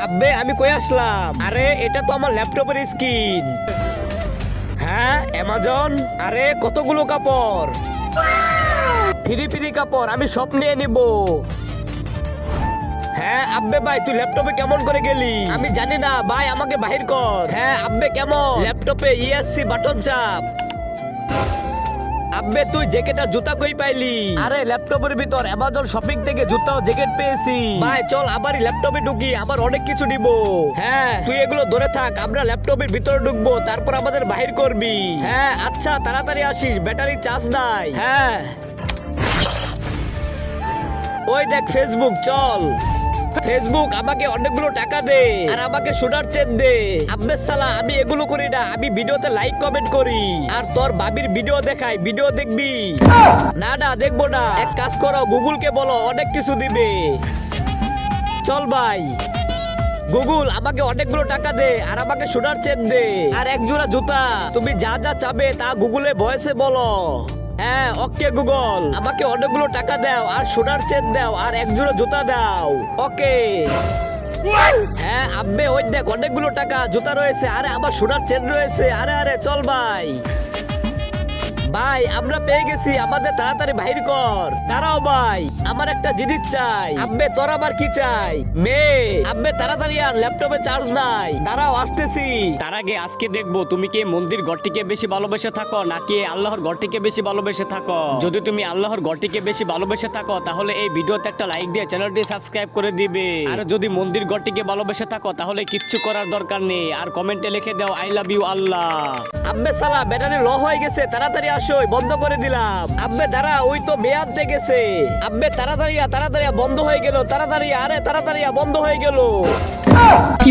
আব্বে আমি কই আসলাম? আরে এটা তো আমার ল্যাপটপের স্ক্রিন। হ্যাঁ অ্যামাজন। আরে কতগুলো কাপড়, ফ্রি ফ্রি কাপড়, আমি সব নিয়ে নিব। হ্যাঁ আব্বে ভাই তুই ল্যাপটপে কেমন করে গেলি? আমি জানি না ভাই, আমাকে বাহির কর। হ্যাঁ আব্বে কেমন? ল্যাপটপে ইএসসি বাটন চাপ। আব্বে তুই জ্যাকেট আর জুতা কই পাইলি? আরে ল্যাপটপের ভিতর অ্যামাজন শপিং থেকে জুতা ও জ্যাকেট পেয়েছি। ভাই চল আবারই ল্যাপটপে ঢুকি, আবার অনেক কিছু নিব। হ্যাঁ তুই এগুলো ধরে থাক, আমরা ল্যাপটপের ভিতরে ঢুকবো, তারপর আমাদের বাহির করবি। হ্যাঁ আচ্ছা তাড়াতাড়ি আসিস, ব্যাটারি চার্জ নাই। হ্যাঁ ওই দেখ ফেসবুক, চল। ফেসবুক আমাকে অনেকগুলো টাকা দে আর আমাকে শুটার চেন দে। আব্বে সালা আমি এগুলো করি না, আমি ভিডিওতে লাইক কমেন্ট করি আর তোর বাবির ভিডিও দেখাই। ভিডিও দেখবি? না না দেখবো না। এক কাজ করো, গুগলকে বলো, অনেক কিছু দিবে। চল ভাই, গুগল আমাকে অনেকগুলো টাকা দে আর আমাকে সোনার চেন দে আর এক জোড়া জুতা। তুমি যা যা চাবে তা গুগলে ভয়েসে বলো। হ্যাঁ ওকে গুগল, আমাকে অনেকগুলো টাকা দাও আর সোনার চেন দাও আর এক জোড়া জুতা দাও। ওকে। হ্যাঁ আব্বে ওই দেখ অনেকগুলো টাকা, জুতা রয়েছে, আরে আবার সোনার চেন রয়েছে। আরে আরে চল ভাই। ভাই আমরা পেয়ে গেছি, আমাদের তাড়াতাড়ি বাহির কর। দাঁড়াও ভাই, আমার একটা জিনিস চাই। আব্বে তোর আবার কি চাই? মেয়ে। আব্বে তাড়াতাড়ি, আর ল্যাপটপে চার্জ নাই। দাঁড়াও আসতেছি। তার আগে আজকে দেখবো তুমি কি মন্দির ঘরটিকে বেশি ভালোবেসে থাকো নাকি আল্লাহর ঘরটিকে বেশি ভালোবেসে থাকো। যদি তুমি আল্লাহর ঘরটিকে বেশি ভালোবেসে থাকো তাহলে এই ভিডিওতে একটা লাইক দিয়ে চ্যানেলটি সাবস্ক্রাইব করে দিবে। আর যদি মন্দির ঘরটিকে ভালোবেসে থাকো তাহলে কিচ্ছু করার দরকার নেই, আর কমেন্টে লিখে দাও আই লাভ ইউ আল্লাহ। আব্বে সালা ব্যাটারি লো হয়ে গেছে, তাড়াতাড়ি আসো, বন্ধ করে দিলাম। আব্বে দাঁড়া, ওই তো মেয়ে আনতে গেছে। আব্বে তাড়াতাড়ি তাড়াতাড়ি, বন্ধ হয়ে গেল। তাড়াতাড়ি, আরে তাড়াতাড়ি বন্ধ হয়ে গেল। কি